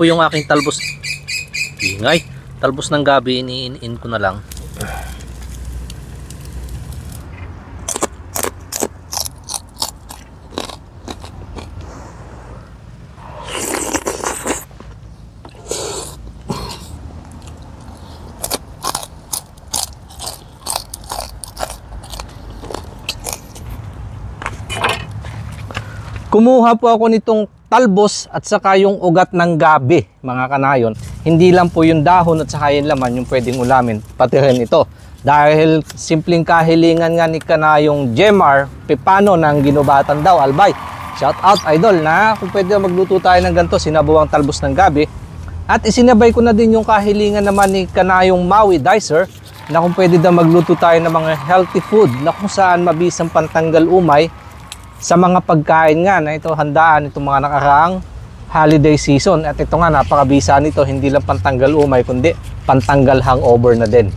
po yung aking talbos. Ingay. Talbos ng gabi, iniin ko na lang. Kumuha po ako nitong talbos at saka yung ugat ng gabi, mga kanayon. Hindi lang po yung dahon at saka yung laman yung pwedeng ulamin, pati rin ito. Dahil simpleng kahilingan nga ni kanayong Jemar Pepano ng Ginubatan daw, Albay. Shout out idol na kung pwede magluto tayo ng ganito, sinabuang talbos ng gabi. At isinabay ko na din yung kahilingan naman ni kanayong Maui Dicer na kung pwede daw magluto tayo ng mga healthy food na kung saan mabisang pantanggal umay sa mga pagkain nga na ito handaan itong mga nakaraang holiday season. At ito nga napakabisa nito, hindi lang pantanggal umay kundi pantanggal hangover na din.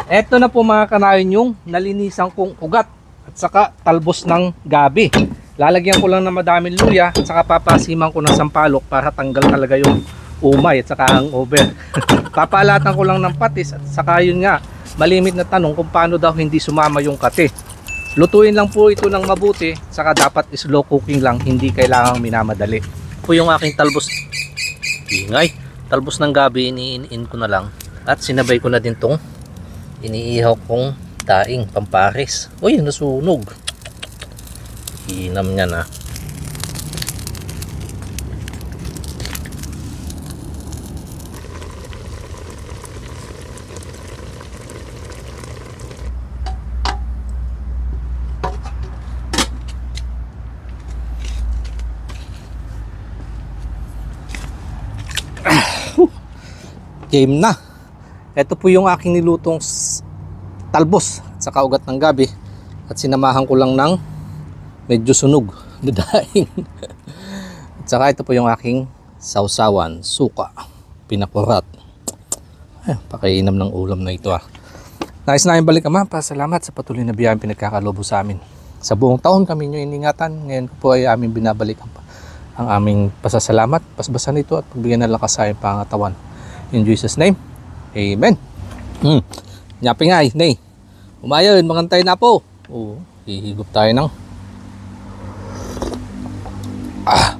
Ito na po mga kanayon yung nalinisan kong ugat at saka talbos ng gabi. Lalagyan ko lang ng madaming luya at saka papasiman ko ng sampalok para tanggal talaga yung umay at saka hangover. Papalatan ko lang ng patis at saka yun nga, malimit na tanong kung paano daw hindi sumama yung kate. Lutuin lang po ito ng mabuti, saka dapat slow cooking lang, hindi kailangang minamadali. Po yung aking talbos. Ingay. Talbos ng gabi, iniin ko na lang. At sinabay ko na din tong iniihaw kong daing pampares. Uy, nasunog. Inam niya na. Game na. Ito po yung aking nilutong talbos sa kaugat ng gabi at sinamahan ko lang ng medyo sunog na daing. At saka ito po yung aking sausawan, suka, pinakurat. Ay, pakiinam ng ulam na ito ah. Nais na balik Ama, pasalamat sa patuloy na biyayang pinagkakalobo sa amin. Sa buong taon kami nyo iningatan. Ngayon po ay aming binabalik ang aming pasasalamat. Pasbasan ito at pagbigyan ng lakas sa aming pangatawan. In Jesus' name, Amen. Nyapi nga nay. Umayon, mangantay na po. Hihigop tayo ng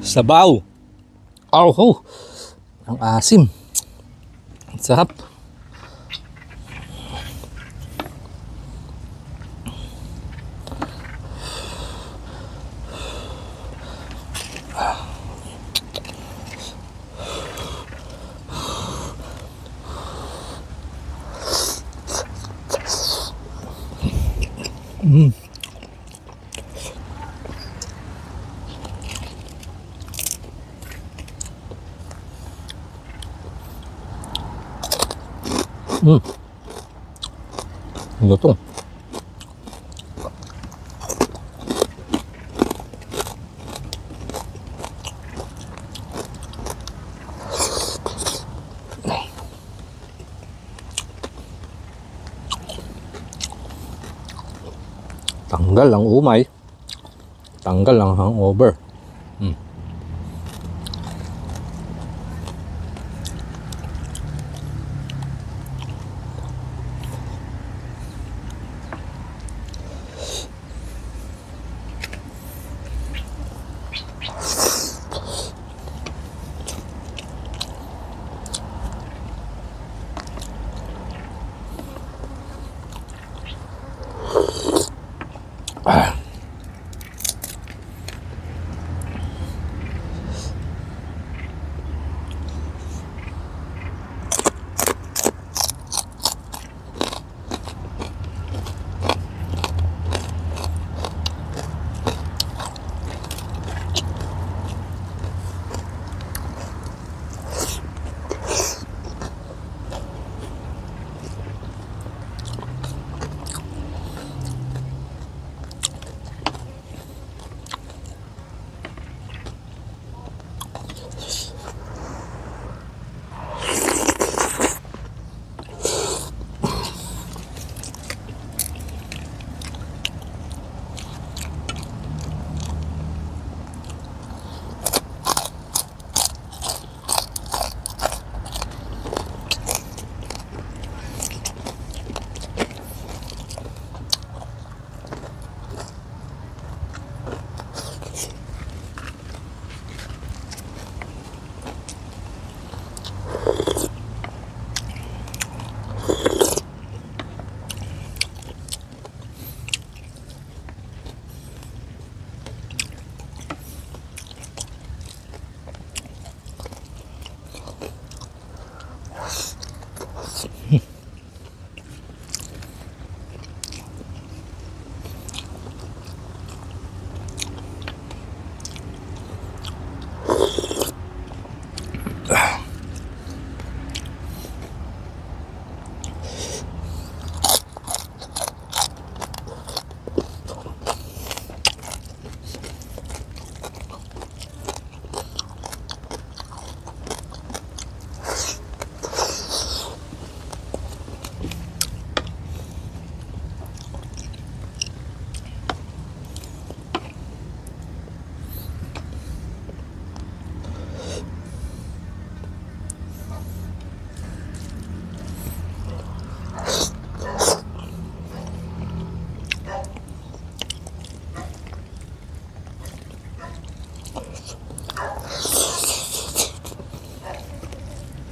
sabaw. Ang asim. Ang sarap. Lutong. Tanggal ang umay, tanggal ang hangover.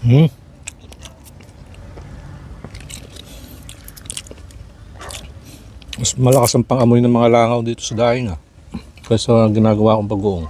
Hmm. Mas malakas ang pangamoy ng mga langaw dito sa daing kaysa ginagawa kong bagoong.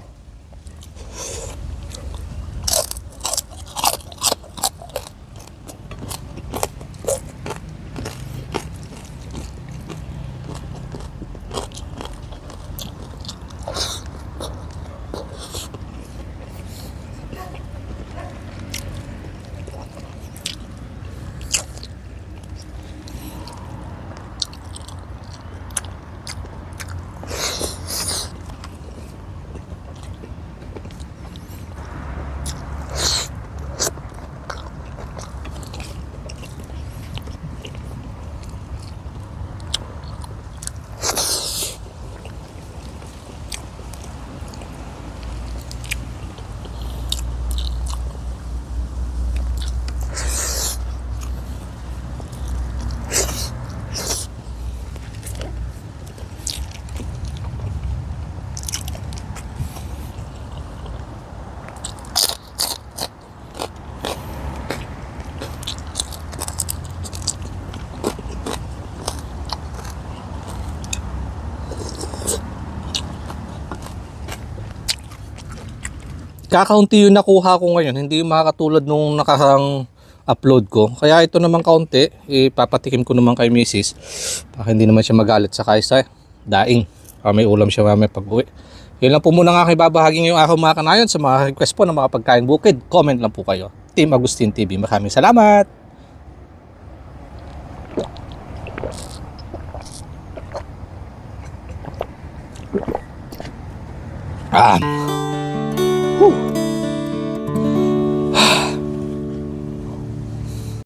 Kakaunti yung nakuha ko ngayon, hindi yung makakatulad nung nakakang upload ko. Kaya ito naman kaunti, ipapatikim ko naman kay Mrs. Para hindi naman siya magalit sa kaysa daing. May ulam siya mamaya pag uwi. Yun lang po muna nga kayo babahaging yung araw mga kanayon. Sa mga request po ng mga pagkain bukid, comment lang po kayo. Team Agustin TV, maraming salamat! Ah!